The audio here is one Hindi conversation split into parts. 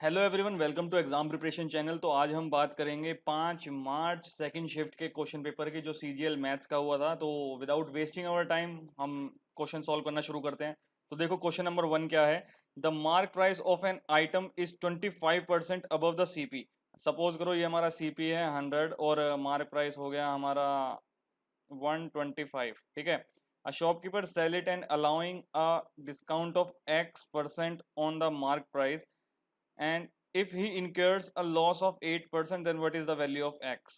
Hello everyone, welcome to exam preparation channel. तो आज हम बात करेंगे 5 मार्च सेकंड शिफ्ट के क्वेश्चन पेपर की जो सीजीएल मैथ्स का हुआ था। तो विदाउट वेस्टिंग आवर टाइम हम क्वेश्चन सॉल्व करना शुरू करते हैं। तो देखो क्वेश्चन नंबर 1 क्या है। The mark price of an item is 25% above the CP. Suppose करो ये हमारा सीपी है 100 और मार्क प्राइस हो गया हमारा 125। ठीक है। A shopkeeper sell it and allowing a discount of X% on the mark price and if he incurs a loss of 8% then what is the value of x।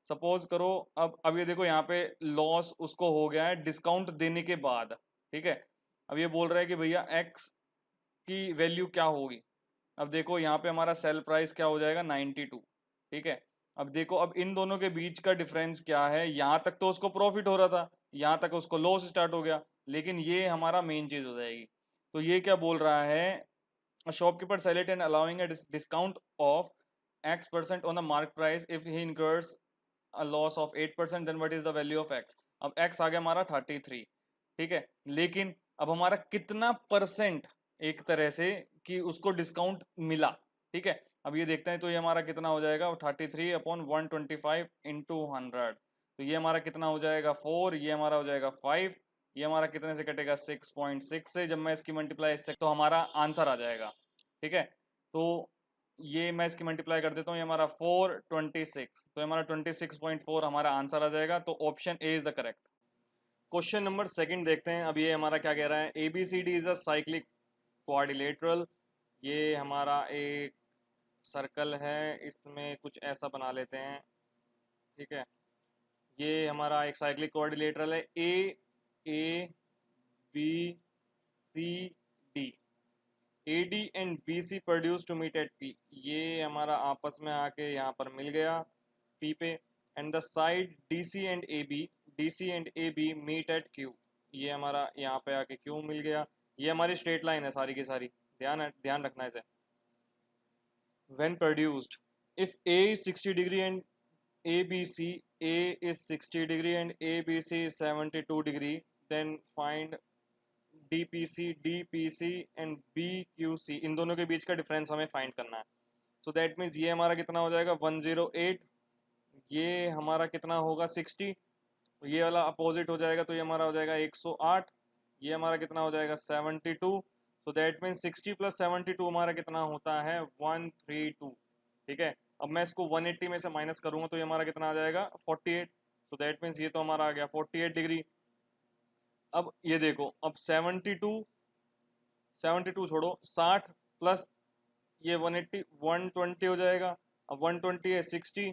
Suppose करो अब ये देखो यहाँ पे लॉस उसको हो गया है डिस्काउंट देने के बाद। ठीक है। अब ये बोल रहा है कि भैया x की वैल्यू क्या होगी। अब देखो यहाँ पे हमारा सेल प्राइस क्या हो जाएगा 92। ठीक है। अब देखो अब इन दोनों के बीच का डिफरेंस क्या है। यहाँ तक तो उसको प्रॉफिट हो रहा था, यहाँ तक उसको लॉस स्टार्ट हो गया, लेकिन ये हमारा मेन चीज हो जाएगी। तो ये क्या बोल रहा है, a shopkeeper sell it and allowing a discount of X% on the mark price if he incurs a loss of 8% then what is the value of X। अब X आ गया हमारा 33। ठीक है। लेकिन अब हमारा कितना परसेंट एक तरह से कि उसको डिस्काउंट मिला। ठीक है। अब ये देखते हैं तो ये हमारा कितना हो जाएगा 33/125 इंटू 100। तो ये हमारा कितना हो जाएगा 4, ये हमारा हो जाएगा 5, ये हमारा कितने से कटेगा 6.6 से। जब मैं इसकी मल्टीप्लाई इससे तो हमारा आंसर आ जाएगा। ठीक है। तो ये मैं इसकी मल्टीप्लाई कर देता हूँ, ये हमारा 426, तो हमारा 26.4 हमारा आंसर आ जाएगा। तो option A is the correct. Question number second देखते हैं। अब ये हमारा क्या कह रहा है, A B C D is a cyclic quadrilateral. ये हमारा एक सर्कल है, इसमें कुछ ऐसा बना लेते हैं। ठीक है। ये हमारा एक साइक्लिक क्वाड्रिलेटरल है। A B C D, A D and B C produce to meet at P. ये हमारा आपस में आके यहाँ पर मिल गया पी पे। And the side D C and A B, D C and A B meet at Q. ये हमारा यहाँ पे आके क्यू मिल गया। ये हमारी स्ट्रेट लाइन है सारी की सारी, ध्यान रखना है इसे। when produced, if a is 60 degree and abc, a is 60 degree and abc is 72 degree, then find DPC, DPC and BQC, इन दोनों के बीच का डिफरेंस हमें फाइंड करना है। सो दैट मीन्स ये हमारा कितना हो जाएगा 108, ये हमारा कितना होगा 60, ये वाला अपोजिट हो जाएगा तो ये हमारा हो जाएगा 108, ये हमारा कितना हो जाएगा 72। सो दैट मीन्स 60 प्लस 72 हमारा कितना होता है 132। ठीक है। अब मैं इसको 180 में से माइनस करूंगा तो ये हमारा कितना आ जाएगा 48। सो दैट मीन्स ये तो हमारा आ गया 48 डिग्री। अब ये देखो, अब 72 छोड़ो, 60 प्लस ये 180 120 हो जाएगा। अब 120 है 60,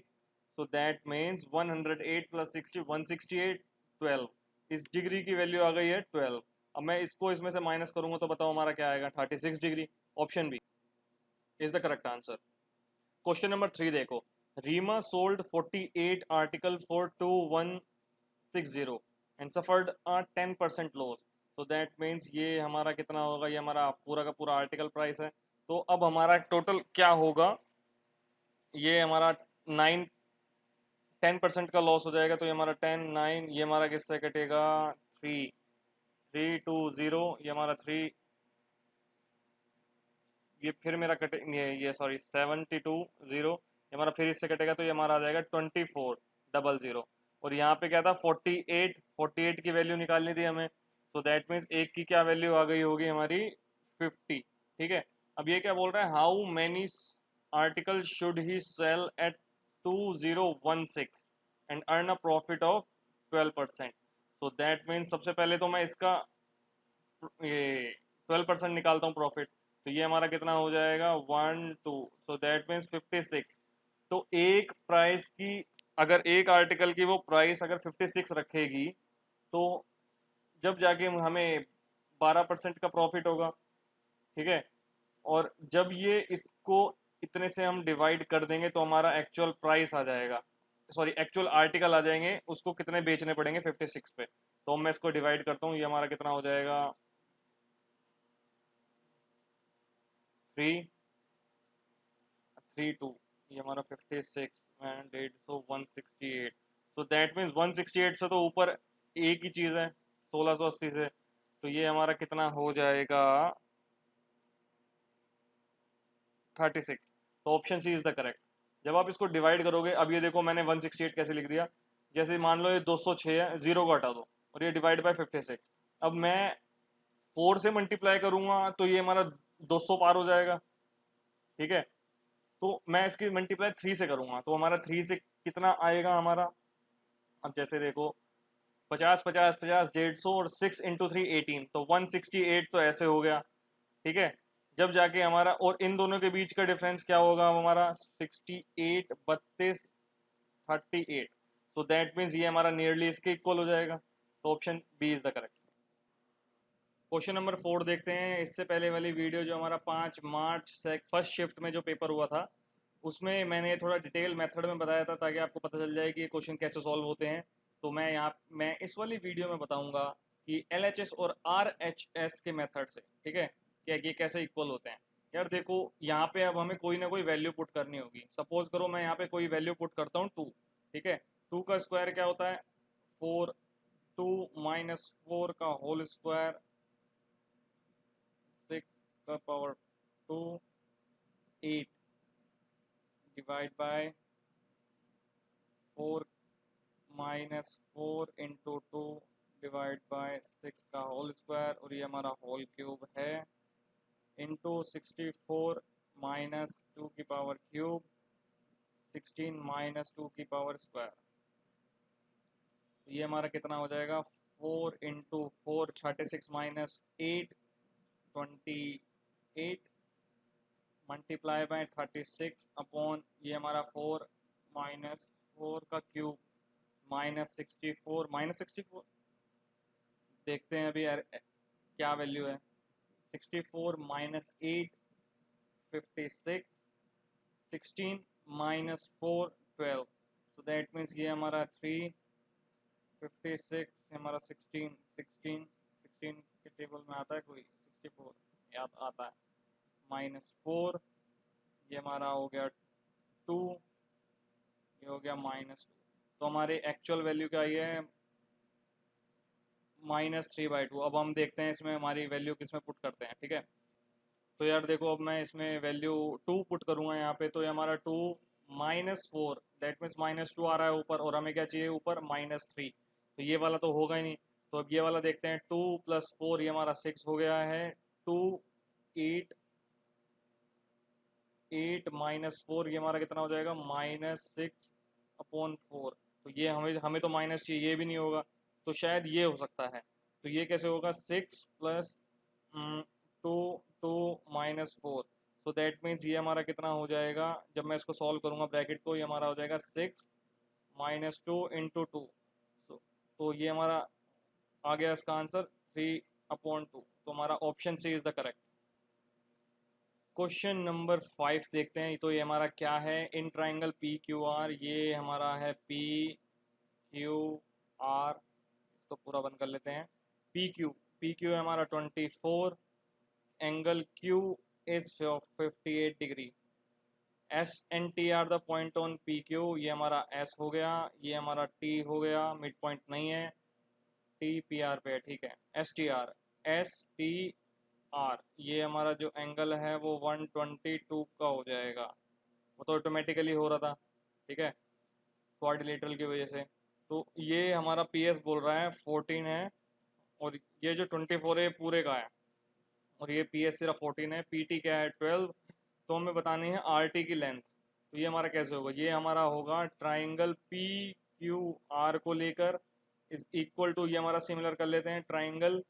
सो दैट मीन्स 108 प्लस 60 168, 12। इस डिग्री की वैल्यू आ गई है 12। अब मैं इसको इसमें से माइनस करूंगा तो बताओ हमारा क्या आएगा 36 degree. Option B is the correct answer. Question number 3 देखो। Reema sold 48 article for 2160 and suffered a 10% loss. So that means ये हमारा कितना होगा, ये हमारा पूरा का पूरा आर्टिकल प्राइस है। तो अब हमारा टोटल क्या होगा, ये हमारा 10% का लॉस हो जाएगा। तो ये हमारा 10 9, ये हमारा किससे कटेगा 3 3 2 0, ये हमारा 3, ये फिर मेरा कटे ये सॉरी 72 0, ये हमारा फिर इससे कटेगा तो ये हमारा आ जाएगा 2400। और यहाँ पे क्या था 48 की वैल्यू निकालनी थी हमें। सो दैट मीन्स एक की क्या वैल्यू आ गई होगी हमारी 50। ठीक है। अब ये क्या बोल रहा है, how many article should he sell at 2016 and earn a profit of 12%। So that means सबसे पहले तो मैं इसका ये 12% निकालता हूँ प्रॉफिट। तो ये हमारा कितना हो जाएगा 1 2, सो दैट मीन्स 56। तो एक प्राइस की, अगर एक आर्टिकल की वो प्राइस अगर 56 रखेगी तो जब जाके हमें 12% का प्रॉफिट होगा। ठीक है। और जब ये इसको इतने से हम डिवाइड कर देंगे तो हमारा एक्चुअल प्राइस आ जाएगा, सॉरी एक्चुअल आर्टिकल आ जाएंगे, उसको कितने बेचने पड़ेंगे 56 पे। तो मैं इसको डिवाइड करता हूँ, ये हमारा कितना हो जाएगा 3 3 2, ये हमारा 56 and 8, so 168। So that means 168 से तो ऊपर एक ही चीज़ है 1680 से। तो ये हमारा कितना हो जाएगा 36, तो option C is the correct. जब आप इसको डिवाइड करोगे, अब ये देखो मैंने 168 कैसे लिख दिया, जैसे मान लो ये 206 है, जीरो को हटा दो और ये डिवाइड बाय 56। अब मैं 4 से मल्टीप्लाई करूंगा तो ये हमारा 200 पार हो जाएगा, ठीक है। तो मैं इसकी मल्टीप्लाई 3 से करूंगा तो हमारा 3 से कितना आएगा हमारा, अब जैसे देखो 50 50 50 150 और 6 इंटू 3 18, तो 168 तो ऐसे हो गया, ठीक है। जब जाके हमारा और इन दोनों के बीच का डिफरेंस क्या होगा हमारा 68 32 38, तो दैट मीन्स ये हमारा नियरली इसके इक्वल हो जाएगा, तो option B is the correct. Question number 4 देखते हैं। इससे पहले वाली वीडियो जो हमारा 5 मार्च से फर्स्ट शिफ्ट में जो पेपर हुआ था, उसमें मैंने थोड़ा डिटेल मेथड में बताया था ताकि आपको पता चल जाए कि ये क्वेश्चन कैसे सॉल्व होते हैं। तो मैं इस वाली वीडियो में बताऊंगा कि LHS और RHS के मेथड से, ठीक है, कि ये कैसे इक्वल होते हैं। यार देखो यहाँ पे अब हमें कोई ना कोई वैल्यू पुट करनी होगी। सपोज करो मैं यहाँ पे कोई वैल्यू पुट करता हूँ 2, ठीक है। 2 का स्क्वायर क्या होता है 4, 2 माइनस 4 का होल स्क्वायर 6 का power 2, 8 divide by 4 minus 4 into 2 divide by 6 का होल स्क्वायर, और ये हमारा होल क्यूब है, इंटू 64 माइनस 2 की पावर क्यूब 16 माइनस 2 की पावर स्क्वायर। तो ये हमारा कितना हो जाएगा 4 into 4 36 minus 8 28 multiply by 36 upon ये हमारा 4 माइनस 4 का क्यूब माइनस 64 माइनस 64, देखते हैं अभी यार क्या वैल्यू है। 64 minus 8 56, 16 minus 4 12, so that means ये हमारा 3 56 हमारा 16 16 16 के टेबल में आता है कोई 64 याद आता है, माइनस 4 ये हमारा हो गया 2, ये हो गया -2। तो हमारे एक्चुअल वैल्यू क्या ये है -3/2। अब हम देखते हैं इसमें हमारी वैल्यू किस में पुट करते हैं, ठीक है। तो यार देखो अब मैं इसमें वैल्यू 2 पुट करूंगा यहाँ पे, तो ये हमारा 2 -4 दैट मीन्स -2 आ रहा है ऊपर, और हमें क्या चाहिए ऊपर -3, तो ये वाला तो होगा ही नहीं। तो अब ये वाला देखते हैं 2 + 4 ये हमारा 6 हो गया है, 2 8 8 -4 ये हमारा कितना हो जाएगा -6/4। तो ये हमें तो माइनस चाहिए, ये भी नहीं होगा, तो शायद ये हो सकता है। तो ये कैसे होगा 6 + 2 2 -4, सो दैट मीन्स ये हमारा कितना हो जाएगा, जब मैं इसको सॉल्व करूंगा ब्रैकेट को, ये हमारा हो जाएगा 6 -2 इंटू 2, तो ये हमारा आ गया इसका आंसर 3/2। तो हमारा option C is the correct. Question number 5 देखते हैं। तो ये हमारा क्या है, इन ट्राइंगल PQR, ये हमारा है PQR, इसको पूरा बंद कर लेते हैं। PQ है हमारा 24, angle Q is 58 degree. SNT are the point on PQ, ये हमारा S हो गया, ये हमारा T हो गया, मिड पॉइंट नहीं है, TPR पे है, ठीक है। STR ये हमारा जो एंगल है वो 122 का हो जाएगा, वो तो ऑटोमेटिकली हो रहा था, ठीक है, क्वाड्रिलेटरल की वजह से। तो ये हमारा PS बोल रहा है 14 है, और ये जो 24 है पूरे का है, और ये PS सिर्फ 14 है। PT क्या है 12, तो हमें बतानी है RT की लेंथ। तो ये हमारा कैसे होगा, ये हमारा होगा ट्राइंगल PQR को लेकर इज इक्वल टू, ये हमारा सिमिलर कर लेते हैं ट्राइंगल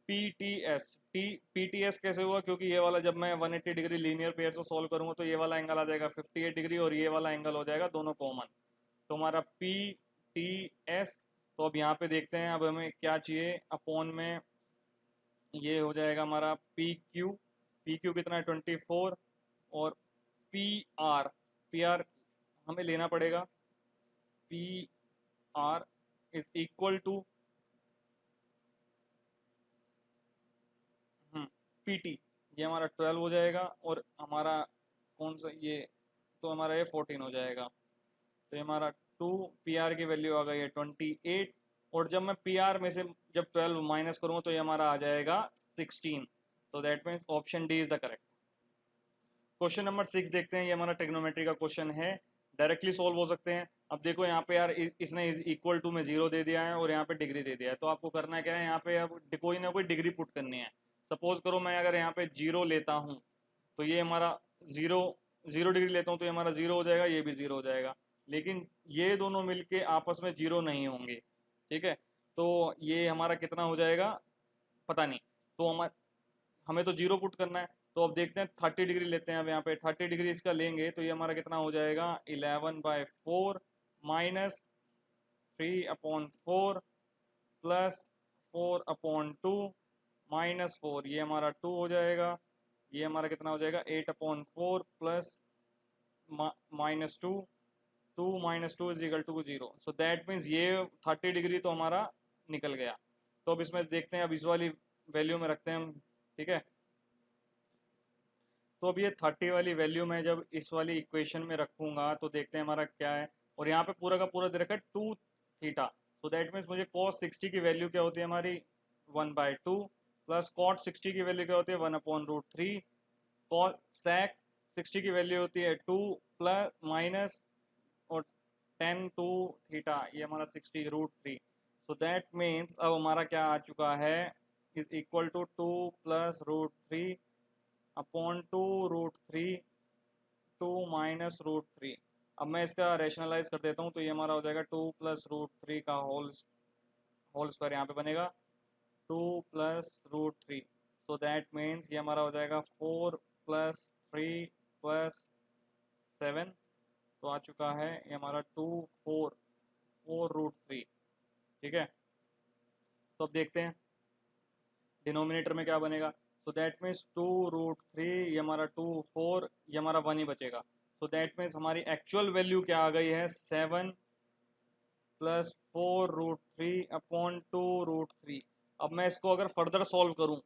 PTS कैसे हुआ, क्योंकि ये वाला जब मैं 180 डिग्री लीनियर पेयर से सॉल्व करूंगा तो ये वाला एंगल आ जाएगा 58 डिग्री, और ये वाला एंगल हो जाएगा दोनों कॉमन, तो हमारा PTS। तो अब यहाँ पे देखते हैं अब हमें क्या चाहिए, अपॉन में ये हो जाएगा हमारा PQ कितना है 24, और PR हमें लेना पड़ेगा, PR is equal to PT, ये हमारा 12 हो जाएगा, और हमारा कौन सा ये, तो हमारा ये 14 हो जाएगा। तो ये हमारा 2 PR की वैल्यू आ गई है 28, और जब मैं PR में से जब 12 माइनस करूँगा तो ये हमारा आ जाएगा 16, so that means option D is the correct. Question number 6 देखते हैं। ये हमारा ट्रिग्नोमेट्री का क्वेश्चन है, डायरेक्टली सॉल्व हो सकते हैं। अब देखो यहाँ पे यार इसने इक्वल टू में 0 दे दिया है और यहाँ पे डिग्री दे दिया है, तो आपको करना क्या है, यहाँ पे अब कोई ना कोई डिग्री पुट करनी है। सपोज करो मैं अगर यहाँ पे 0 लेता हूँ तो ये हमारा 0 0 डिग्री लेता हूँ तो ये हमारा 0 हो जाएगा, ये भी 0 हो जाएगा। लेकिन ये दोनों मिलके आपस में 0 नहीं होंगे, ठीक है। तो ये हमारा कितना हो जाएगा पता नहीं, तो हमें तो 0 पुट करना है। तो अब देखते हैं 30 डिग्री लेते हैं। अब यहाँ पे 30 डिग्री इसका लेंगे तो ये हमारा कितना हो जाएगा 11/4 माइनस 3/4 प्लस 4/2 -4, ये हमारा 2 हो जाएगा। ये हमारा कितना हो जाएगा 8/4 plus -2, 2 - 2 is equal to 0। So that means ये 30 डिग्री तो हमारा निकल गया। तो अब इसमें देखते हैं, अब इस वाली वैल्यू में रखते हैं हम, ठीक है। तो अब ये 30 वाली वैल्यू मैं जब इस वाली इक्वेशन में रखूंगा तो देखते हैं हमारा क्या है। और यहाँ पे पूरा का पूरा दे रखा है 2 थीटा। सो दैट मीन्स मुझे cos 60 की वैल्यू क्या होती है हमारी 1/2 प्लस cot 60 की वैल्यू क्या होती है 1/√3। cos sec 60 की वैल्यू होती है 2 प्लस माइनस और 10 टू थीटा, ये हमारा 60√3। सो दैट मीन्स अब हमारा क्या आ चुका है is equal to 2 plus √3 upon 2√3 2 minus √3। अब मैं इसका रेशनलाइज कर देता हूँ तो ये हमारा हो जाएगा 2 प्लस √3 का होल स्क्वायर यहाँ पे बनेगा 2 प्लस √3। सो दैट मीन्स ये हमारा हो जाएगा 4 प्लस 3 प्लस 7, तो आ चुका है ये हमारा 4√3, ठीक है। तो अब देखते हैं डिनोमिनेटर में क्या बनेगा। सो दैट मीन्स 2√3, ये हमारा 2 4, ये हमारा 1 ही बचेगा। सो दैट मीन्स हमारी एक्चुअल वैल्यू क्या आ गई है 7 प्लस 4√3/2√3। अब मैं इसको अगर फर्दर सॉल्व करूं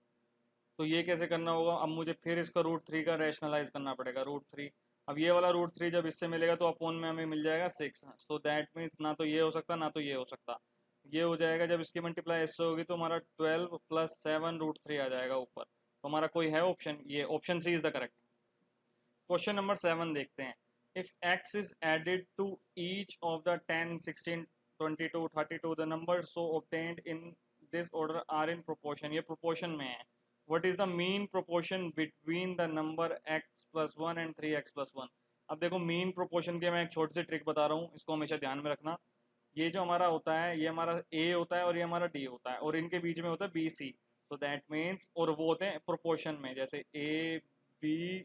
तो ये कैसे करना होगा, अब मुझे फिर इसका √3 का रैशनलाइज करना पड़ेगा √3। अब ये वाला √3 जब इससे मिलेगा तो अपॉन में हमें मिल जाएगा 6। सो दैट मीन्स ना तो ये हो सकता ना तो ये हो सकता। ये हो जाएगा जब इसकी मल्टीप्लाई इससे होगी तो हमारा 12 प्लस 7√3 आ जाएगा ऊपर। तो हमारा कोई है ऑप्शन, ये option C is the correct. Question number 7 देखते हैं। If x is added to each of the 10 16 22 32 the number so obtained in this order are in proportion, ये प्रोपोर्शन में है। What is the mean proportion between the number x+1 and 3x+1। अब देखो मीन प्रोपोर्शन के मैं एक छोटी सी ट्रिक बता रहा हूँ, इसको हमेशा ध्यान में रखना। ये जो हमारा होता है ये हमारा a होता है और ये हमारा d होता है और इनके बीच में होता है bc। सो दैट मीन्स और वो होते हैं प्रोपोर्शन में, जैसे a b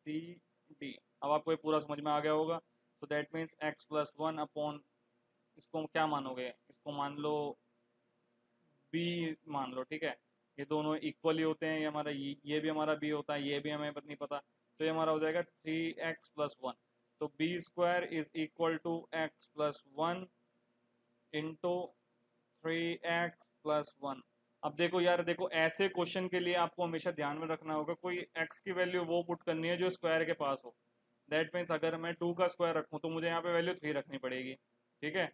c d। अब आपको ये पूरा समझ में आ गया होगा। सो दैट मीन्स x+1 अपॉन, इसको क्या मानोगे, इसको मान लो b मान लो, ठीक है। ये दोनों इक्वली होते हैं, ये हमारा ये भी हमारा b होता है, ये भी हमें नहीं पता। तो ये हमारा हो जाएगा 3x+1। तो b² is equal to x+1 into 3x+1। अब देखो यार, देखो ऐसे क्वेश्चन के लिए आपको हमेशा ध्यान में रखना होगा कोई x की वैल्यू वो पुट करनी है जो स्क्वायर के पास हो। दैट मीन्स अगर मैं 2 का स्क्वायर रखूँ तो मुझे यहाँ पे वैल्यू 3 रखनी पड़ेगी, ठीक है।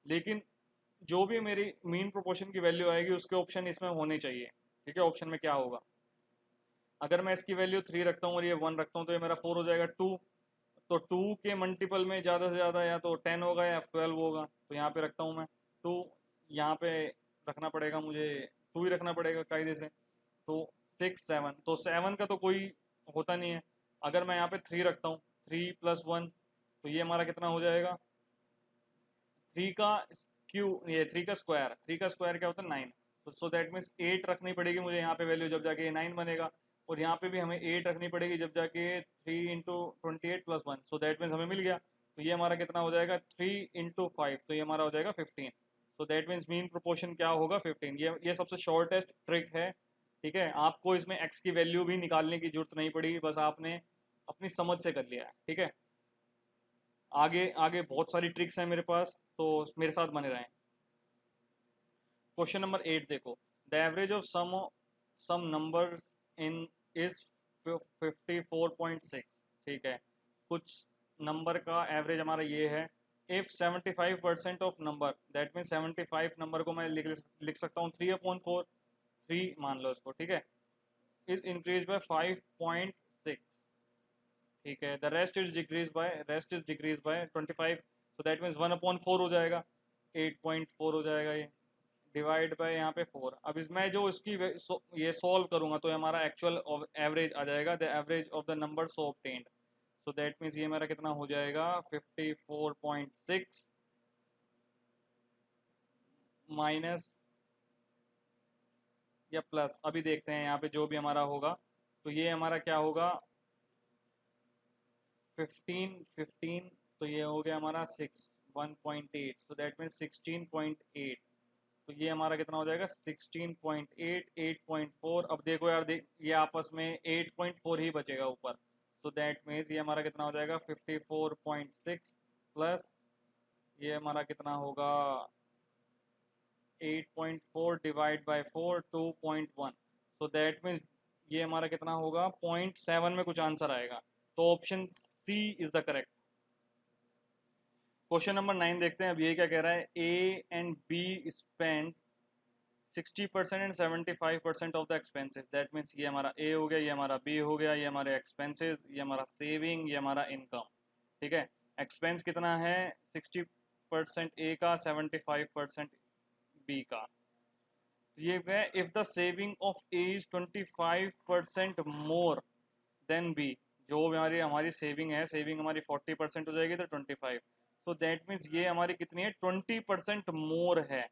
लेकिन जो भी मेरी मीन प्रोपोर्शन की वैल्यू आएगी उसके ऑप्शन इसमें होने चाहिए, ठीक है। ऑप्शन में क्या होगा, अगर मैं इसकी वैल्यू 3 रखता हूँ और ये 1 रखता हूँ तो ये मेरा 4 हो जाएगा 2। तो 2 के मल्टीपल में ज़्यादा से ज़्यादा या तो 10 होगा या 12 होगा, तो यहाँ पे रखता हूँ मैं 2। यहाँ पे रखना पड़ेगा मुझे 2 ही रखना पड़ेगा कायदे से। तो 6 7, तो 7 का तो कोई होता नहीं है। अगर मैं यहाँ पे 3 रखता हूँ 3 + 1 तो ये हमारा कितना हो जाएगा 3 का क्यू, ये 3 का स्क्वायर, 3 का स्क्वायर क्या होता है 9। तो सो दैट मीन्स 8 रखनी पड़ेगी मुझे यहाँ पे वैल्यू, जब जाके 9 बनेगा। और यहाँ पे भी हमें 8 रखनी पड़ेगी जब जाके 3 इंटू 28 + 1। सो दैट मीन्स हमें मिल गया। तो ये हमारा कितना हो जाएगा 3 इंटू 5, तो ये हमारा हो जाएगा 15। सो दैट मीन्स मीन प्रोपोर्शन क्या होगा 15। ये सबसे शॉर्टेस्ट ट्रिक है, ठीक है। आपको इसमें x की वैल्यू भी निकालने की जरूरत नहीं पड़ी, बस आपने अपनी समझ से कर लिया है, ठीक है। आगे आगे बहुत सारी ट्रिक्स हैं मेरे पास, तो मेरे साथ बने रहें। क्वेश्चन नंबर 8 देखो। The average of some numbers in is 54.6, ठीक है। कुछ नंबर का एवरेज हमारा ये है। If 75% of number, that mean 75 number को मैं लिख सकता हूँ 3/4, 3 मान लो इसको, ठीक है। इज इंक्रीज बाय 5.6, ठीक है, the rest is decrease by 25, so that means 1/4 हो जाएगा, 8.4 हो जाएगा ये, डिवाइड बाय यहाँ पे 4। अब इसमें जो इसकी ये सॉल्व करूंगा तो हमारा एक्चुअल एवरेज आ जाएगा, the average of the number so obtained, so that means ये मेरा कितना हो जाएगा 54.6 माइनस या प्लस, अभी देखते हैं यहाँ पे जो भी हमारा होगा, तो ये हमारा क्या होगा 15 तो ये हो गया हमारा 1.8, सो दैट मीन्स 16.8, तो ये हमारा कितना हो जाएगा 16.8, 8.4। अब देखो यार, ये आपस में 8.4 ही बचेगा ऊपर, सो दैट मीन्स ये हमारा कितना हो जाएगा 54.6 प्लस ये हमारा कितना होगा 8.4 divide by 4, 2.1, so that means ये हमारा कितना होगा 0.7 में कुछ आंसर आएगा, तो option C is the correct. Question number 9 देखते हैं। अब ये क्या कह रहा है, A and B spend 60% and 75% of the expenses, that means ये हमारा ए हो गया, ये हमारा बी हो गया, ये हमारे एक्सपेंसेस, ये हमारा सेविंग, ये हमारा इनकम। ठीक है, एक्सपेंस कितना है 60% ए का, 75% बी का। ये है if the saving of A is 25% more than B, जो हमारी हमारी सेविंग है, सेविंग हमारी 40% हो जाएगी तो 25, सो दैट मीन्स ये हमारी कितनी है 20% मोर है,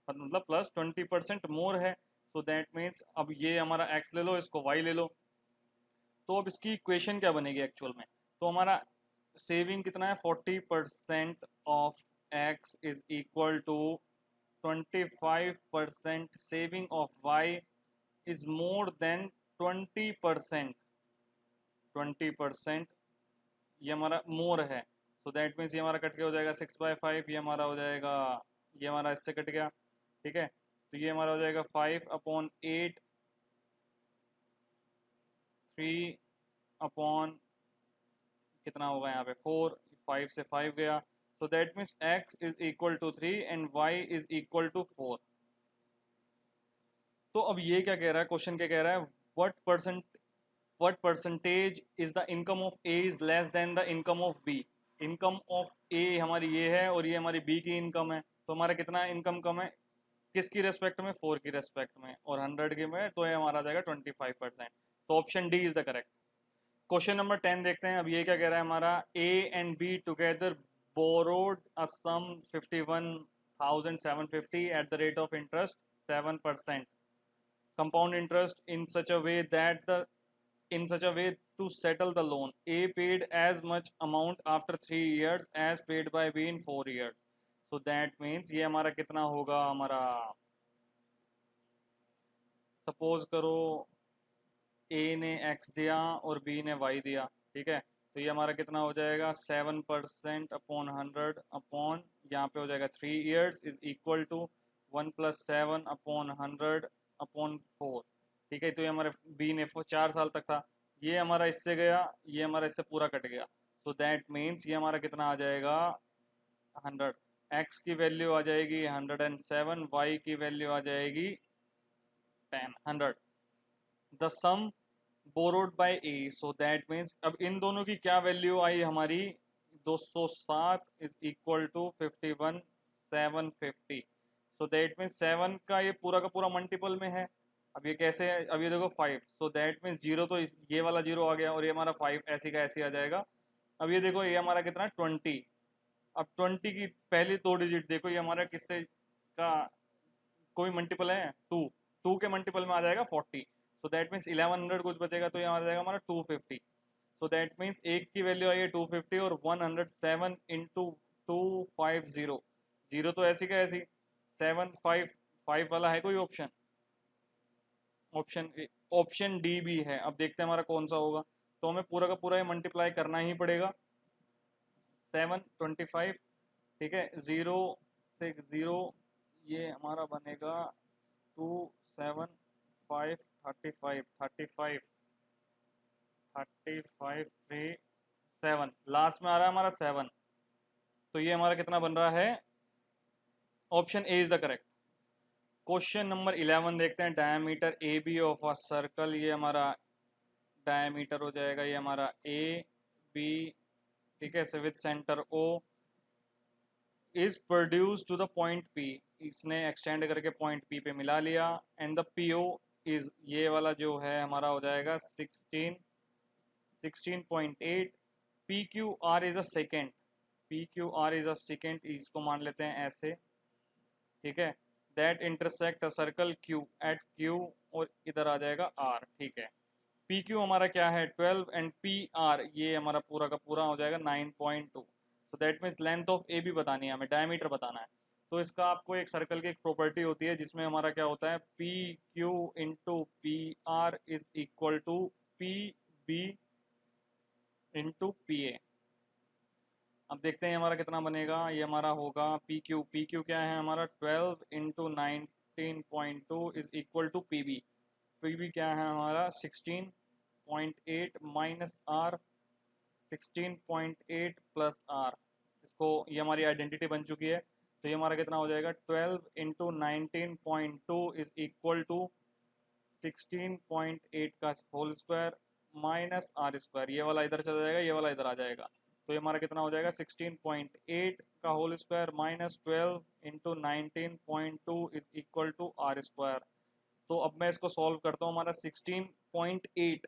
मतलब प्लस 20% मोर है, सो दैट मीन्स अब ये हमारा x ले लो, इसको y ले लो, तो अब इसकी इक्वेशन क्या बनेगी एक्चुअल में, तो हमारा सेविंग कितना है 40% of x is equal to 25% saving of y is more than 20%, 20% ये हमारा मोर है, सो दैट मीन्स ये हमारा कट के हो जाएगा 6/5, ये हमारा हो जाएगा, ये हमारा इससे कट गया। ठीक है, तो ये हमारा हो जाएगा 5/8, 3 कितना होगा यहाँ पे 4, 5 से 5 गया, so that means x is equal to 3 and y is equal to 4। तो अब ये क्या कह रहा है, क्वेश्चन क्या कह रहा है, what percentage is the income of A is less than the income of B। Income of A हमारी ये है और ये हमारी B की इनकम है, तो हमारा कितना इनकम कम है, किसकी रेस्पेक्ट में 4 की रेस्पेक्ट में, और 100 की में, तो ये हमारा आ जाएगा 25%, तो option D is the correct. Question number 10 देखते हैं। अब ये क्या कह रहा है हमारा, A and B together borrowed a sum 51,750 at the rate of interest 7%, compound interest in such a way to settle the loan. A paid as much amount after 3 years as paid by B in 4 years. So that means ये हमारा कितना होगा, हमारा सपोज करो A ने x दिया और B ने y दिया, ठीक है, तो ये हमारा कितना हो जाएगा 7% अपॉन 100 अपॉन यहाँ पे हो जाएगा 3 years is equal to 1 + 7 upon 100 upon 4। ठीक है, तो ये हमारे बी ने 4 साल तक था, ये हमारा इससे गया, ये हमारा इससे पूरा कट गया, सो दैट मीन्स ये हमारा कितना आ जाएगा 100, x की वैल्यू आ जाएगी 107, y की वैल्यू आ जाएगी 100। The sum borrowed by A, so that means अब इन दोनों की क्या वैल्यू आई हमारी 207 is equal to 51,750, so that means 7 का ये पूरा का पूरा मल्टीपल में है। अब ये कैसे है, अब ये देखो 5, सो दैट मीन्स 0 तो ये वाला 0 आ गया और ये हमारा 5 ऐसी का ऐसी आ जाएगा। अब ये देखो ये हमारा कितना 20, अब 20 की पहली 2 डिजिट देखो, ये हमारा किससे का कोई मल्टीपल है 2 के मल्टीपल में आ जाएगा 40, सो दैट मीन्स 1100 कुछ बचेगा, तो यहाँ आ जाएगा हमारा 250, सो दैट मीन्स एक की वैल्यू आई है 250 और 107 इंटू 250, 0 तो ऐसी का ऐसी, 755 वाला है कोई ऑप्शन, ऑप्शन डी भी है। अब देखते हैं हमारा कौन सा होगा, तो हमें पूरा का पूरा ये मल्टीप्लाई करना ही पड़ेगा 725, ठीक है, 0 से 0 ये हमारा बनेगा 2 7 5 35 35 35 3 7, लास्ट में आ रहा है हमारा 7, तो ये हमारा कितना बन रहा है, option A is the correct. Question number 11 देखते हैं। Diameter A B of a circle, ये हमारा डायमीटर हो जाएगा, ये हमारा ए बी, ठीक है, with centre O, is produce to the point P, इसने एक्सटेंड करके पॉइंट पी पे मिला लिया, and the P O is, ये वाला जो है हमारा हो जाएगा 16.8, P Q R is a secant, P Q R is a secant, इसको मान लेते हैं ऐसे, ठीक है, that intersect a circle Q at Q, और इधर आ जाएगा आर, ठीक है। पी क्यू हमारा क्या है 12 एंड पी आर ये हमारा पूरा का पूरा हो जाएगा 9.2, so that means length of A भी बतानी है हमें, डायमीटर बताना है। तो इसका आपको एक सर्कल की एक प्रॉपर्टी होती है जिसमें हमारा क्या होता है, P Q into P R is equal to P B into P A. अब देखते हैं हमारा कितना बनेगा, ये हमारा होगा पी क्यू क्या है हमारा 12 into 19.2 is equal to P B क्या है हमारा 16.8 माइनस आर, 16.8 प्लस आर, इसको, ये हमारी आइडेंटिटी बन चुकी है। तो ये हमारा कितना हो जाएगा 12 इंटू 19.2 इज इक्वल टू 16.8 का whole square minus R square, ये वाला इधर चला जाएगा, ये वाला इधर आ जाएगा। तो ये हमारा कितना हो जाएगा 16.8 का whole square minus 12 into 19.2 is equal to R square. तो अब मैं इसको सॉल्व करता हूँ, हमारा 16.8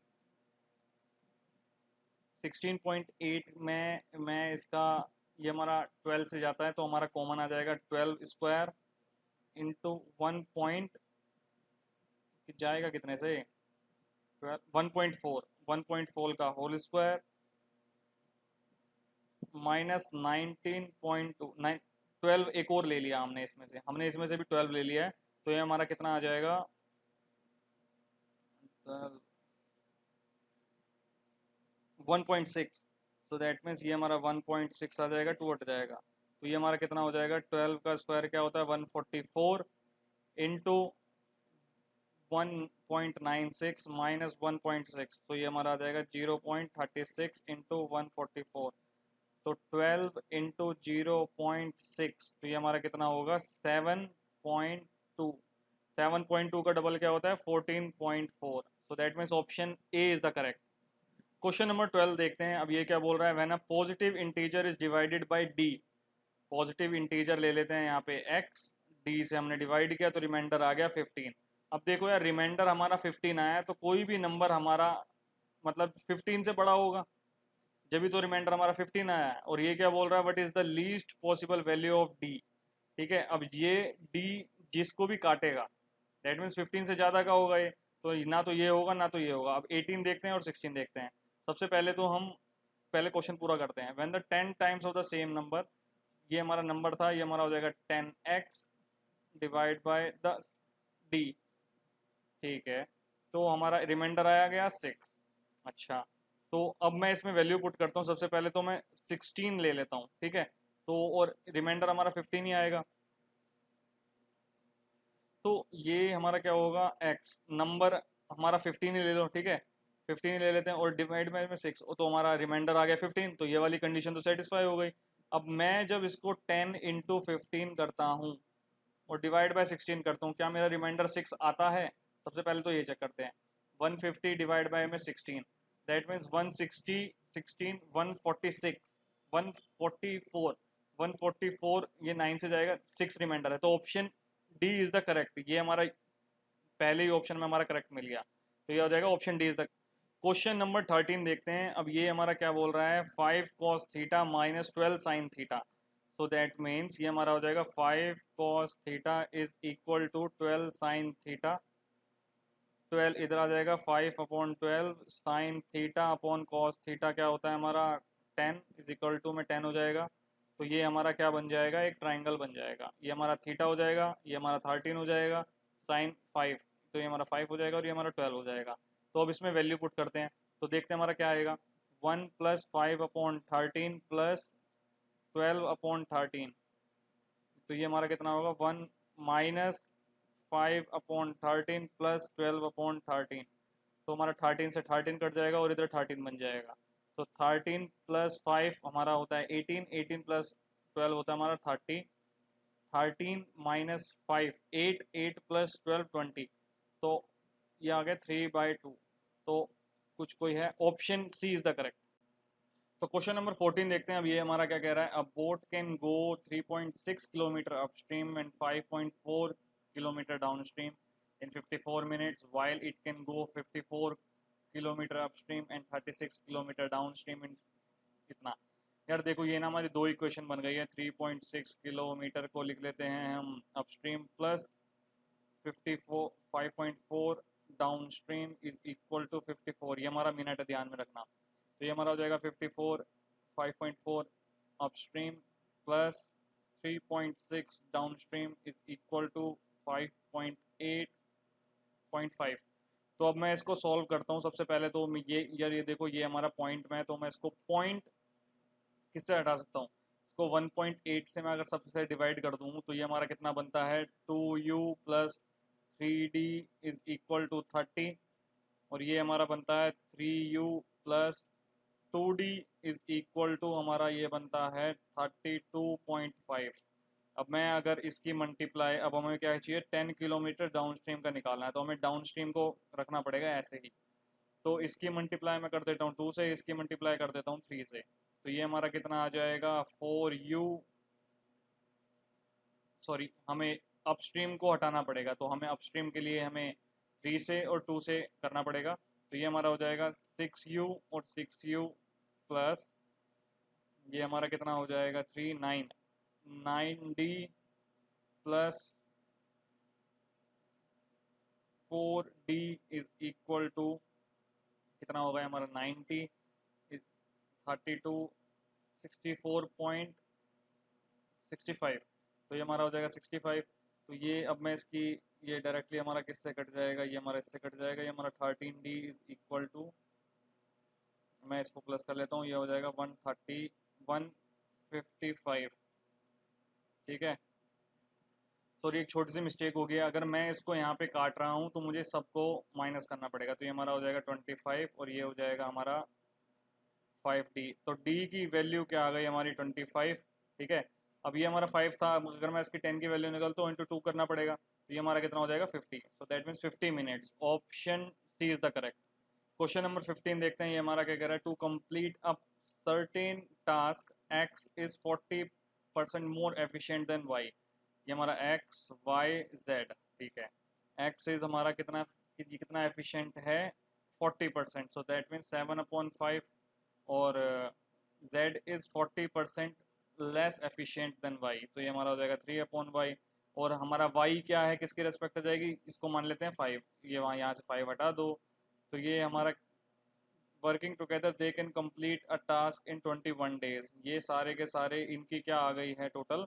में मैं इसका, ये हमारा 12 से जाता है तो हमारा कॉमन आ जाएगा 12 स्क्वायर इंटू 1 पॉइंट, जाएगा कितने से 1.4 का होल स्क्वायर माइनस 19.2, 12 एक और ले लिया हमने, इसमें से भी 12 ले लिया है। तो ये हमारा कितना आ जाएगा 1.6, सो दैट मीन्स ये हमारा 1.6 आ जाएगा, 2 हट जाएगा। तो ये हमारा कितना हो जाएगा 12 का स्क्वायर क्या होता है 144 इंटू 1.96 माइनस 1.6, तो ये हमारा आ जाएगा 0.36 इंटू 144, तो 12 इंटू 0.6, तो ये हमारा कितना होगा 7.2, 7.2 का डबल क्या होता है 14.4, सो that means option A is the correct. Question number 12 देखते हैं। अब ये क्या बोल रहा है, when a positive integer is divided by D, positive integer ले लेते हैं यहाँ पे x, डी से हमने डिवाइड किया तो रिमाइंडर आ गया 15। अब देखो यार रिमाइंडर हमारा 15 आया है तो कोई भी नंबर हमारा मतलब 15 से बड़ा होगा, जब भी तो रिमाइंडर हमारा 15 आया है। और ये क्या बोल रहा है, what is the least possible value of D, ठीक है। अब ये डी जिसको भी काटेगा दैट मीन्स 15 से ज़्यादा का होगा ये, तो ना तो ये होगा ना तो ये होगा। अब 18 देखते हैं और 16 देखते हैं। सबसे पहले तो हम पहले क्वेश्चन पूरा करते हैं। When the 10 times of the same number, ये हमारा नंबर था, ये हमारा हो जाएगा 10x divide by the D, ठीक है। तो हमारा रिमाइंडर आया गया 6। अच्छा, तो अब मैं इसमें वैल्यू पुट करता हूँ। सबसे पहले तो मैं 16 ले लेता हूँ, ठीक है। तो और रिमाइंडर हमारा 15 ही आएगा, तो ये हमारा क्या होगा x नंबर हमारा 15 ही ले लो, ठीक है, 15 ही ले लेते हैं और डिवाइड में 6, तो हमारा रिमाइंडर आ गया 15, तो ये वाली कंडीशन तो सेटिस्फाई हो गई। अब मैं जब इसको 10 इंटू 15 करता हूँ और डिवाइड बाय 16 करता हूँ, क्या मेरा रिमाइंडर 6 आता है? सबसे पहले तो ये चेक करते हैं। 150 डिवाइड बाय में 16, दैट मीन्स 160, 16, 146, 144, 144, ये 9 से जाएगा, 6 रिमाइंडर है, तो option D is the correct. ये हमारा पहले ही ऑप्शन में हमारा करेक्ट मिल गया, तो ये हो जाएगा option D is the. Question number 13 देखते हैं। अब ये हमारा क्या बोल रहा है, 5 cos theta minus 12 sine theta, so that means ये हमारा हो जाएगा 5 cos theta is equal to 12 sine theta, 12 इधर आ जाएगा, 5/12 sine theta upon cos theta क्या होता है हमारा 10 इज इक्वल टू में 10 हो जाएगा। तो ये हमारा क्या बन जाएगा, एक ट्राइंगल बन जाएगा। ये हमारा थीटा हो जाएगा, ये हमारा 13 हो जाएगा, साइन 5, तो ये हमारा 5 हो जाएगा और ये हमारा 12 हो जाएगा। तो अब इसमें वैल्यू पुट करते हैं, तो देखते हैं हमारा क्या आएगा, 1 + 5/13 + 12/13, तो ये हमारा कितना होगा 1 माइनस 5/13 + 12/13, तो हमारा 13 से 13 कट जाएगा और इधर 13 बन जाएगा। तो 13 + 5 हमारा होता है 18, 18 + 12 होता है हमारा 30, 13 - 5 8, 8 + 12 20, तो ये आ गया 3/2। तो कुछ कोई है, option C is the correct. तो क्वेश्चन नंबर 14 देखते हैं। अब ये हमारा क्या कह रहा है, a boat can go 3.6 kilometre upstream and 5.4 kilometre downstream in 54 minutes while it can go 54 kilometre upstream and 36 kilometre downstream in इतना। यार देखो ये ना हमारी दो इक्वेशन बन गई है। 3.6 किलोमीटर को लिख लेते हैं हम upstream plus 54 5.4 downstream is equal to 54। ये हमारा मिनट है, ध्यान में रखना। तो ये हमारा हो जाएगा 54 5.4 upstream plus 3.6 downstream is equal to 5.8.5। तो अब मैं इसको सॉल्व करता हूँ। सबसे पहले तो ये यार ये देखो ये हमारा पॉइंट में है, तो मैं इसको पॉइंट किससे हटा सकता हूँ, इसको 1.8 से मैं अगर सबसे डिवाइड कर दूँ तो ये हमारा कितना बनता है, 2u plus 3d is equal to 30। और ये हमारा बनता है 3u plus 2d is equal to हमारा ये बनता है 32.5। अब मैं अगर इसकी मल्टीप्लाई, अब हमें क्या चाहिए, 10 किलोमीटर डाउन स्ट्रीम का निकालना है, तो हमें डाउन स्ट्रीम को रखना पड़ेगा ऐसे ही। तो इसकी मल्टीप्लाई मैं कर देता हूँ 2 से, इसकी मल्टीप्लाई कर देता हूँ 3 से। तो ये हमारा कितना आ जाएगा 4u, सॉरी हमें अपस्ट्रीम को हटाना पड़ेगा, तो हमें अपस्ट्रीम के लिए हमें 3 से और 2 से करना पड़ेगा। तो ये हमारा हो जाएगा 6u और 6u प्लस ये हमारा कितना हो जाएगा 9d plus 4d is equal to कितना होगा हमारा 90 इज 32 64.65। तो ये हमारा हो जाएगा 65। तो ये अब मैं इसकी ये डायरेक्टली हमारा किससे कट जाएगा, ये हमारा इससे कट जाएगा। ये हमारा 13d इज इक्वल टू, मैं इसको प्लस कर लेता हूँ, ये हो जाएगा 155। ठीक है, सॉरी एक छोटी सी मिस्टेक हो गई। अगर मैं इसको यहाँ पे काट रहा हूँ तो मुझे सबको माइनस करना पड़ेगा। तो ये हमारा हो जाएगा 25 और ये हो जाएगा हमारा 5d। तो d की वैल्यू क्या आ गई हमारी 25। ठीक है, अब ये हमारा 5 था, अगर मैं इसकी 10 की वैल्यू निकालता हूँ इंटू 2 करना पड़ेगा, तो ये हमारा कितना हो जाएगा 50। So that means 50 minutes. Option C is the correct. Question number 15 देखते हैं। ये हमारा क्या कह रहा है, to complete a certain task x is 40% more efficient than y। ये हमारा x y z। ठीक है, x इज हमारा कितना, ये कितना एफिशिएंट है 40%, सो दैट मीन्स 7/5। और z is 40% less efficient than y, तो ये हमारा हो जाएगा 3/y। और हमारा y क्या है, किसकी रेस्पेक्ट जाएगी, इसको मान लेते हैं 5। ये वहाँ यहाँ से 5 हटा दो, तो ये हमारा working together they can complete a task in 21 days. ये सारे के सारे इनकी क्या आ गई है टोटल,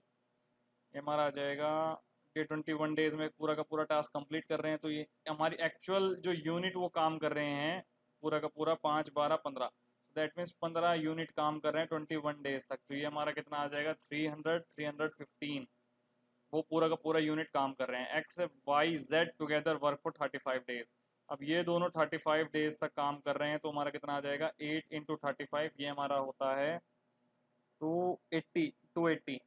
ये हमारा आ जाएगा ये 21 डेज में पूरा का पूरा टास्क कंप्लीट कर रहे हैं। तो ये हमारी एक्चुअल जो यूनिट वो काम कर रहे हैं पूरा का पूरा 5 12 15, दैट मीन्स 15 यूनिट काम कर रहे हैं 21 डेज तक। तो ये हमारा कितना आ जाएगा 315। वो पूरा का पूरा यूनिट काम कर रहे हैं। X Y Z together work for 35 days. अब ये दोनों 35 डेज तक काम कर रहे हैं, तो हमारा कितना आ जाएगा 8 इंटू 35, ये हमारा होता है 280।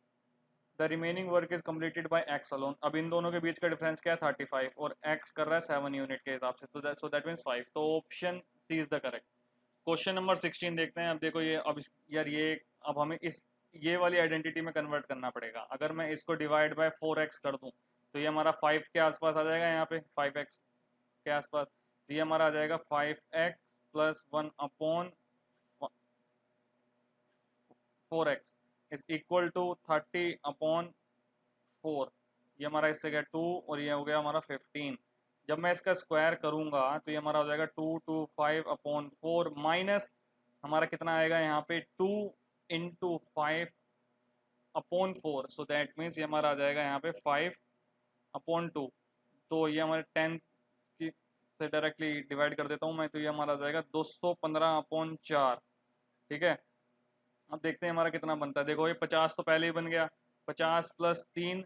The remaining work is completed by x alone. अब इन दोनों के बीच का डिफरेंस क्या है 35, और एक्स कर रहा है 7 यूनिट के हिसाब से, तो सो दैट मीन्स 5। तो option C is the correct. Question number 16 देखते हैं। अब देखो ये अब यार ये अब हमें इस ये वाली आइडेंटिटी में कन्वर्ट करना पड़ेगा। अगर मैं इसको डिवाइड बाय 4x कर दूं तो ये हमारा 5 के आसपास आ जाएगा, यहाँ पे 5x के आसपास। तो ये हमारा आ जाएगा 5x plus 1/4x is equal to 30/4। ये हमारा इससे गया 2 और ये हो गया हमारा 15। जब मैं इसका स्क्वायर करूंगा तो ये हमारा हो जाएगा 225/4 माइनस हमारा कितना आएगा यहाँ पे 2 इंटू 5/4। सो दैट मीन्स ये हमारा आ जाएगा यहाँ पे 5/2। तो ये हमारे 10 की से डायरेक्टली डिवाइड कर देता हूँ मैं, तो ये हमारा आ जाएगा 215/4। ठीक है, अब देखते हैं हमारा कितना बनता है। देखो ये 50 तो पहले ही बन गया, 50 प्लस 3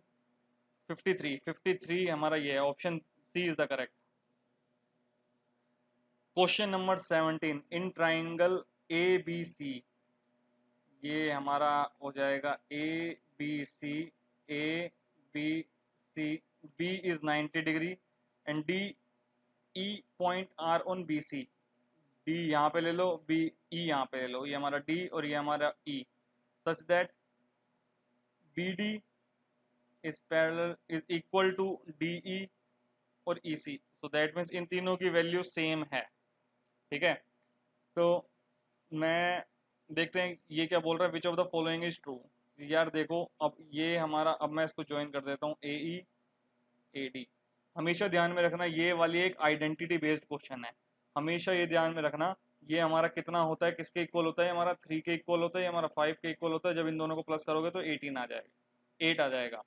53 हमारा ये है। Option C is the correct. Question number 17, in triangle A B C, ये हमारा हो जाएगा A B C, A B C, B is 90 degree and D E point are on B C. D यहाँ पे ले लो, बी ई यहाँ पे ले लो, ये हमारा डी और ये हमारा E, such that B D is parallel is equal to D E और E C. So that means in तीनों की वैल्यू सेम है। ठीक है, तो मैं देखते हैं ये क्या बोल रहा है, which of the following is true. यार देखो अब ये हमारा, अब मैं इसको ज्वाइन कर देता हूँ, ए ई ए डी। हमेशा ध्यान में रखना ये वाली एक आइडेंटिटी बेस्ड क्वेश्चन है, हमेशा ये ध्यान में रखना। ये हमारा कितना होता है, किसके इक्वल होता है, हमारा 3 के इक्वल होता है, ये हमारा 5 के इक्वल होता है। जब इन दोनों को प्लस करोगे तो 18 आ जाएगा, 8 आ जाएगा।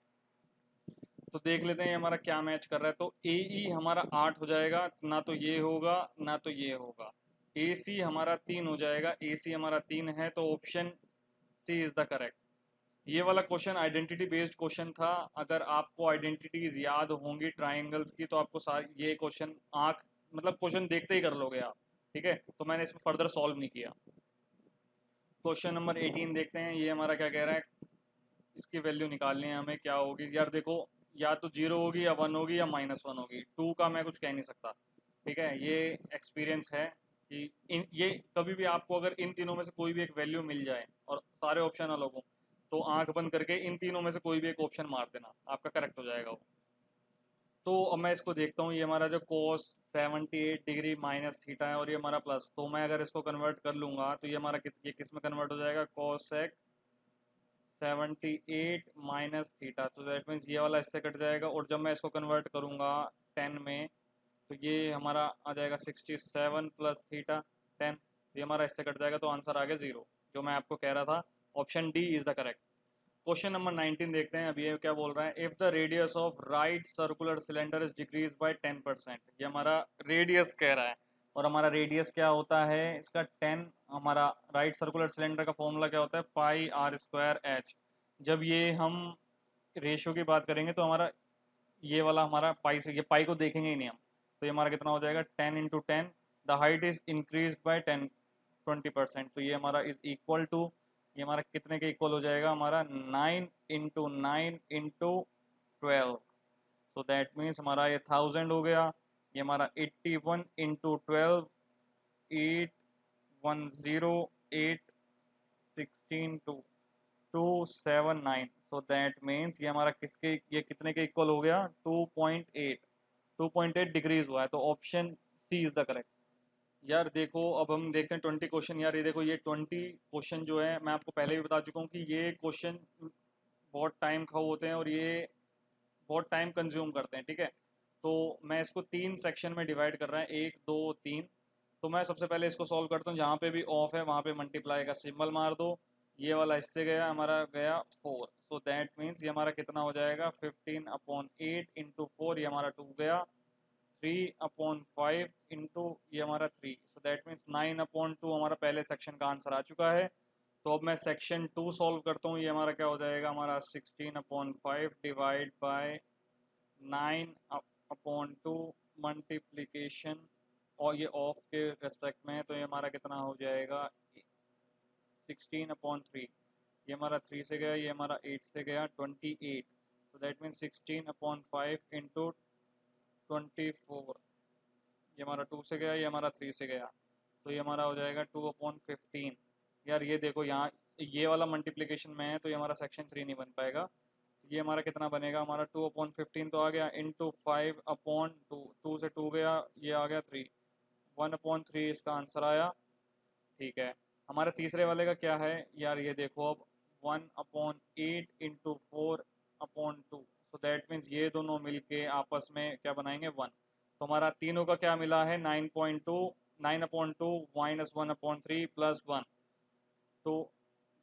तो देख लेते हैं ये हमारा क्या मैच कर रहा है। तो ए ई हमारा 8 हो जाएगा, ना तो ये होगा ना तो ये होगा। ए सी हमारा 3 हो जाएगा, ए सी हमारा 3 है, तो option C is the correct. ये वाला क्वेश्चन आइडेंटिटी बेस्ड क्वेश्चन था। अगर आपको आइडेंटिटीज याद होंगी ट्राइंगल्स की तो आपको सारी ये क्वेश्चन आंख मतलब क्वेश्चन देखते ही कर लोगे आप। ठीक है, तो मैंने इसमें फर्दर सॉल्व नहीं किया। क्वेश्चन नंबर 18 देखते हैं, ये हमारा क्या कह रहा है, इसकी वैल्यू निकालनी है हमें, क्या होगी। यार देखो या तो 0 होगी या 1 होगी या -1 होगी, 2 का मैं कुछ कह नहीं सकता। ठीक है, ये एक्सपीरियंस है कि ये कभी भी आपको अगर इन तीनों में से कोई भी एक वैल्यू मिल जाए और सारे ऑप्शन अलग हो तो आंख बंद करके इन तीनों में से कोई भी एक ऑप्शन मार देना, आपका करेक्ट हो जाएगा वो। तो अब मैं इसको देखता हूँ, ये हमारा जो cos 78 डिग्री माइनस थीटा है और ये हमारा प्लस, तो मैं अगर इसको कन्वर्ट कर लूँगा तो ये हमारा ये किस में कन्वर्ट हो जाएगा, cosec 78 माइनस थीटा। तो दैट मीन्स ये वाला इससे कट जाएगा, और जब मैं इसको कन्वर्ट करूँगा 10 में तो ये हमारा आ जाएगा 67 प्लस थीटा 10। ये हमारा इससे कट जाएगा, तो आंसर आ गया 0, जो मैं आपको कह रहा था, option D is the correct. Question number 19 देखते हैं। अब ये क्या बोल रहा है, if the radius of right circular cylinder is decrease by 10%। ये हमारा रेडियस कह रहा है, और हमारा रेडियस क्या होता है इसका 10। हमारा राइट सर्कुलर सिलेंडर का फॉर्मूला क्या होता है, पाई आर स्क्वायर एच। जब ये हम रेशियो की बात करेंगे तो हमारा ये वाला हमारा पाई से, ये पाई को देखेंगे ही नहीं हम, तो ये हमारा कितना हो जाएगा 10 into 10। The height is increase by 20%, तो ये हमारा इज इक्वल टू, ये हमारा कितने के इक्वल हो जाएगा, हमारा 9 into 9 into 12। So that means हमारा ये 1000 हो गया। ये हमारा 81 इंटू 12, 8108 16 279। सो दैट मीन्स ये हमारा किसके, ये कितने के इक्वल हो गया, 2.8, 2.8 डिग्रीज हुआ है। तो option C is the correct. यार देखो अब हम देखते हैं 20 क्वेश्चन। यार ये देखो ये 20 क्वेश्चन जो है, मैं आपको पहले भी बता चुका हूँ कि ये क्वेश्चन बहुत टाइम खाओ होते हैं और ये बहुत टाइम कंज्यूम करते हैं। ठीक है, तो मैं इसको 3 सेक्शन में डिवाइड कर रहा है, 1 2 3। तो मैं सबसे पहले इसको सॉल्व करता हूँ, जहाँ पे भी ऑफ है वहाँ पे मल्टीप्लाई का सिंबल मार दो। ये वाला इससे गया, हमारा गया 4। सो दैट मीन्स ये हमारा कितना हो जाएगा, 15/8 इंटू 4, ये हमारा 2 गया। 3/5 इंटू ये हमारा 3, सो दैट मीन्स 9/2 हमारा पहले सेक्शन का आंसर आ चुका है। तो अब मैं सेक्शन 2 सॉल्व करता हूँ। ये हमारा क्या हो जाएगा, हमारा 16/5 डिवाइड बाय 9/2 मल्टीप्लीकेशन, और ये ऑफ के रेस्पेक्ट में है, तो ये हमारा कितना हो जाएगा 16/3। ये हमारा 3 से गया, ये हमारा 8 से गया 28। सो दैट मीन्स 16/5 इंटू 24, ये हमारा 2 से गया, ये हमारा 3 से गया, तो ये हमारा हो जाएगा 2/15। यार ये देखो यहाँ ये वाला मल्टीप्लिकेशन में है, तो ये हमारा सेक्शन 3 नहीं बन पाएगा। तो ये हमारा कितना बनेगा, हमारा 2/15 तो आ गया, इंटू 5/2, 2 से 2 गया, ये आ गया 3, 1/3 इसका आंसर आया। ठीक है, हमारे तीसरे वाले का क्या है, यार ये देखो अब 1/8 इंटू 4/2। सो दैट मीन्स ये दोनों मिलके आपस में क्या बनाएंगे, 1। तो हमारा तीनों का क्या मिला है, 9.2, 9/2 माइनस 1/3 प्लस 1। तो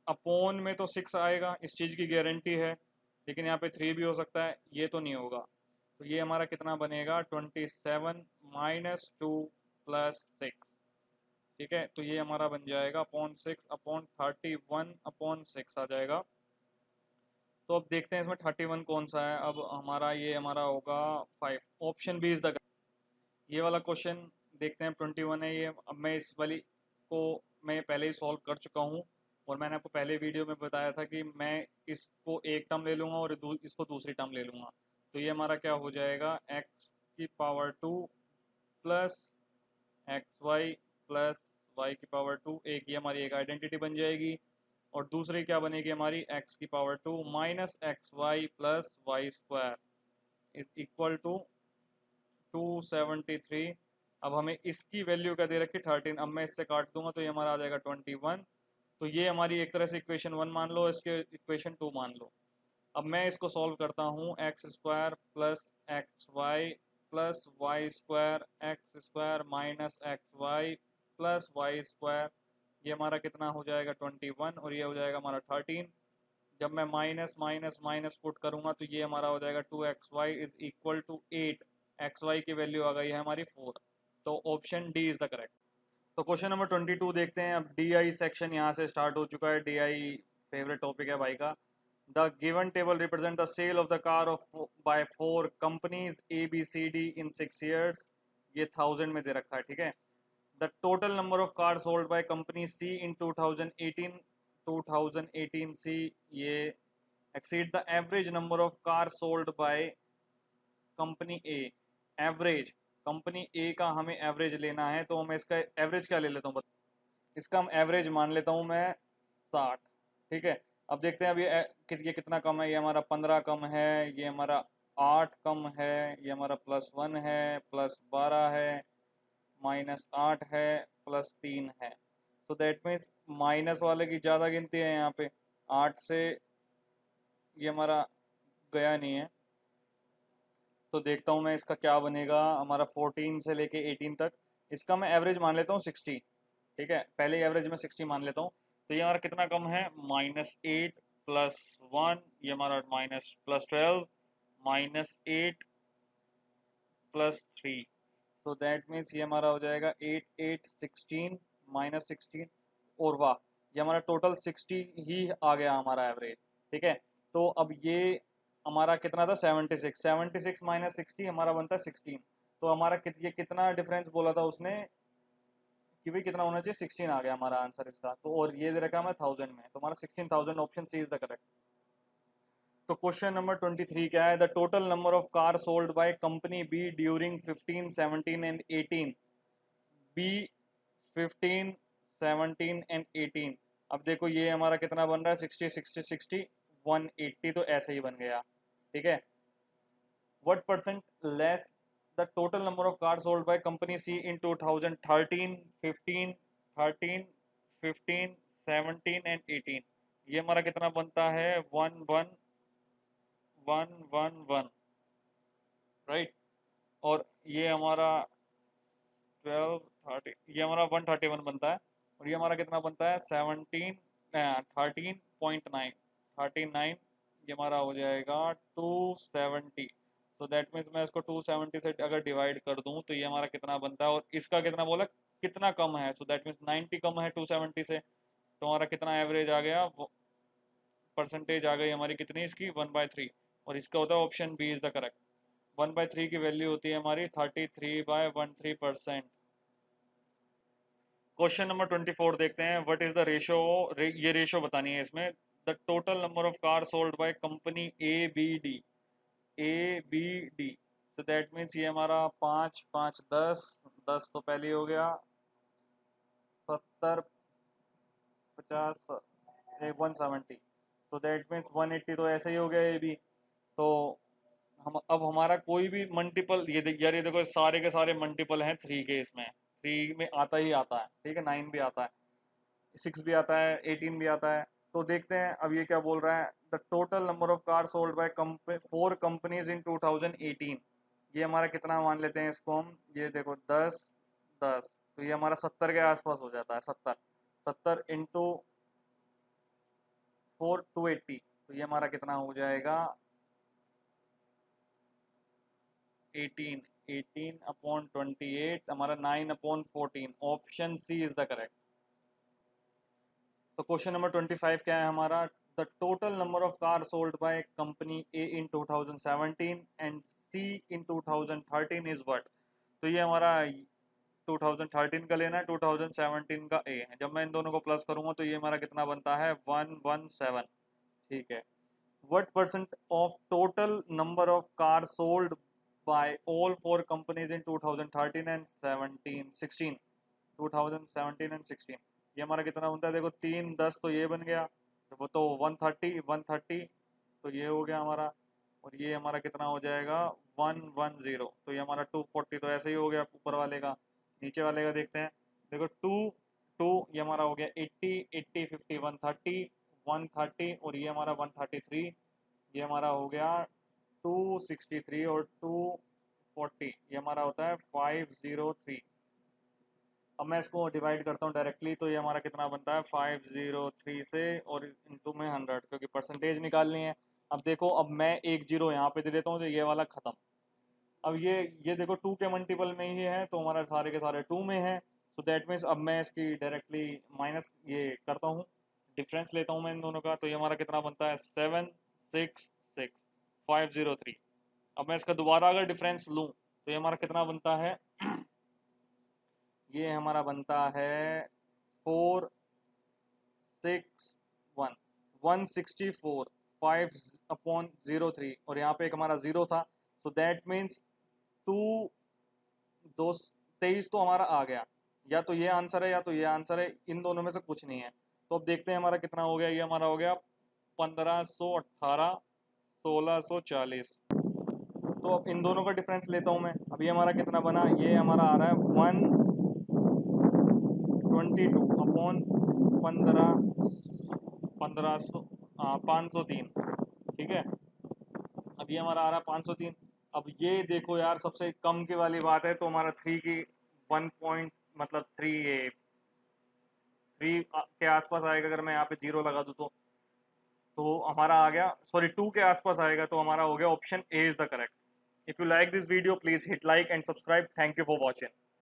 अपोन में तो 6 आएगा, इस चीज़ की गारंटी है, लेकिन यहाँ पे 3 भी हो सकता है, ये तो नहीं होगा। तो ये हमारा कितना बनेगा, 27 माइनस 2 प्लस 6। ठीक है, तो ये हमारा बन जाएगा (6/31/6) आ जाएगा। तो अब देखते हैं इसमें 31 कौन सा है। अब हमारा ये हमारा होगा 5, ऑप्शन बी इज द। ये वाला क्वेश्चन देखते हैं, 21 है ये। अब मैं इस वाली को मैं पहले ही सॉल्व कर चुका हूँ, और मैंने आपको पहले वीडियो में बताया था कि मैं इसको एक टर्म ले लूँगा और इसको दूसरी टर्म ले लूँगा। तो ये हमारा क्या हो जाएगा, x की power 2 plus xy plus Y की पावर 2, एक ये हमारी एक आइडेंटिटी बन जाएगी, और दूसरी क्या बनेगी हमारी एक्स की power 2 minus X Y plus Y square is equal to 273। अब हमें इसकी वैल्यू क्या दे रखी 13, अब मैं इससे काट दूंगा तो ये हमारा आ जाएगा 21। तो ये हमारी एक तरह से इक्वेशन 1 मान लो, इसके इक्वेशन 2 मान लो। अब मैं इसको सॉल्व करता हूँ, X square plus X Y plus Y square X square minus X Y plus Y square, ये हमारा कितना हो जाएगा 21 और ये हो जाएगा हमारा 13। जब मैं माइनस माइनस माइनस पुट करूँगा तो ये हमारा हो जाएगा 2xy is equal to 8, X Y की वैल्यू आ गई है हमारी 4। तो option D is the correct. तो क्वेश्चन नंबर 22 देखते हैं। अब डी आई सेक्शन यहाँ से स्टार्ट हो चुका है। डी आई फेवरेट टॉपिक है भाई का। The given table represent the sale of the car of by 4 companies ABCD in 6 years। ये 1000 में दे रखा है, ठीक है। The total number of car sold by company C in 2018 C, ये exceed the average number of car sold by company A. Average company A का हमें एवरेज लेना है, तो मैं इसका एवरेज क्या ले लेता हूँ, इसका हम एवरेज मान लेता हूँ मैं 60, ठीक है। अब देखते हैं अब ये कितना कम है। ये हमारा 15 कम है, ये हमारा 8 कम है, ये हमारा +1 है, +12 है, -8 है, +3 है। तो दैट मीन्स माइनस वाले की ज़्यादा गिनती है यहाँ पे। 8 से ये हमारा गया नहीं है, तो देखता हूँ मैं इसका क्या बनेगा। हमारा 14 से लेके 18 तक, इसका मैं एवरेज मान लेता हूँ 60, ठीक है। पहले एवरेज में 60 मान लेता हूँ। तो ये हमारा कितना कम है, -8 +1, ये हमारा +12 -8 +3। सो दैट मीन्स ये हमारा हो जाएगा 8 8 16 -16, और वाह, ये हमारा टोटल 60 ही आ गया हमारा एवरेज, ठीक है। तो अब ये हमारा कितना था 76, 76 -60 हमारा बनता है 16। तो हमारा ये कितना डिफरेंस बोला था उसने कि भाई कितना होना चाहिए, 16 आ गया हमारा आंसर इसका। तो और ये दे रखा है हमें 1000 में, तो हमारा 16,000, option C is the correct. तो क्वेश्चन नंबर 23 क्या है, the total number of car sold by company B during 15 17 and 18। B 15 17 and 18। अब देखो ये हमारा कितना बन रहा है, 60 60 60 180, तो ऐसे ही बन गया, ठीक है। what percent less the total number of cars sold by company C in 2013 15 13 15 17 and 18। ये हमारा कितना बनता है 11111, राइट। और ये हमारा 12 30, ये हमारा 131 बनता है, और ये हमारा कितना बनता है 13.9 39, ये हमारा हो जाएगा 270। तो दैट मीन्स मैं इसको 270 से अगर डिवाइड कर दूं तो ये हमारा कितना बनता है, और इसका कितना बोला कितना कम है, सो दैट मीन्स 90 कम है 270 से। तो हमारा कितना एवरेज आ गया, परसेंटेज आ गई हमारी कितनी इसकी 1/3, और इसका होता है option B is the correct. 1/3 की वैल्यू होती है हमारी 33/13%। क्वेश्चन नंबर 24 देखते हैं। व्हाट इज द रेशो, ये रेशो बतानी है इसमें। The total number of car sold by company A B D. So that means ये हमारा 5 5 10 10 तो पहले हो गया, 70 50 170। सो दैट मीन्स 180, तो ऐसे ही हो गया ये भी। तो हम अब हमारा कोई भी मल्टीपल, यार ये देखो सारे के सारे मल्टीपल हैं 3 के, इसमें 3 में आता ही आता है, ठीक है। 9 भी आता है, 6 भी आता है, 18 भी आता है। तो देखते हैं अब ये क्या बोल रहा है। The total number of car sold bye 4 companies in 2018। ये हमारा कितना मान लेते हैं इसको हम, ये देखो 10 10, तो ये हमारा 70 के आसपास हो जाता है। 70 70 इंटू 4 280, तो ये हमारा कितना हो जाएगा 18 18/28, हमारा 9/14। Option C is the correct. तो क्वेश्चन नंबर 25 क्या है हमारा। The total number of car sold by company A in 2017 and C in 2013 is what. तो ये हमारा 2013 का लेना है, 2017 का ए है। जब मैं इन दोनों को प्लस करूंगा तो ये हमारा कितना बनता है 117, ठीक है। What percent of total number of car sold by all 4 companies in 2013 and 16। 2017 and 16, ये हमारा कितना बनता है, देखो 3 10 तो ये बन गया, तो वो तो 130 तो ये हो गया हमारा, और ये हमारा कितना हो जाएगा 110, तो ये हमारा 240, तो ऐसे ही हो गया ऊपर वाले का। नीचे वाले का देखते हैं, देखो 2 ये हमारा हो गया 80 80 50 130 और ये हमारा 133, ये हमारा हो गया 263 और 240, ये हमारा होता है 503। अब मैं इसको डिवाइड करता हूँ डायरेक्टली, तो ये हमारा कितना बनता है 503 से और इंटू में 100, क्योंकि परसेंटेज निकालनी है। अब देखो, अब मैं एक जीरो यहाँ पे दे देता हूँ तो ये वाला खत्म। अब ये देखो 2 के मल्टीपल में ही है, तो हमारा सारे के सारे 2 में है, तो दैट मीन्स अब मैं इसकी डायरेक्टली माइनस ये करता हूँ, डिफरेंस लेता हूँ मैं इन दोनों का, तो ये हमारा कितना बनता है 766 503। अब मैं इसका दोबारा अगर डिफरेंस लूँ तो ये हमारा कितना बनता है ये हमारा बनता है 461 164 5/03, और यहाँ पे एक हमारा जीरो था, तो दैट मीन्स टू दो 23 तो हमारा आ गया, या तो ये आंसर है या तो ये आंसर है, इन दोनों में से कुछ नहीं है। तो अब देखते हैं हमारा कितना हो गया, ये हमारा हो गया 1518 1640। तो अब इन दोनों का डिफरेंस लेता हूँ मैं, अब ये हमारा कितना बना, ये हमारा आ रहा है 122 अपॉन 1500 503, ठीक है। अब ये हमारा आ रहा है 503। अब ये देखो यार, सबसे कम के वाली बात है, तो हमारा 3 की 1 पॉइंट मतलब 3 ये 3 के आसपास आएगा, अगर मैं यहाँ पे जीरो लगा दूँ तो हमारा आ गया, सॉरी 2 के आसपास आएगा, तो हमारा हो गया option A is the correct. If you like this video please hit like and subscribe. Thank you for watching.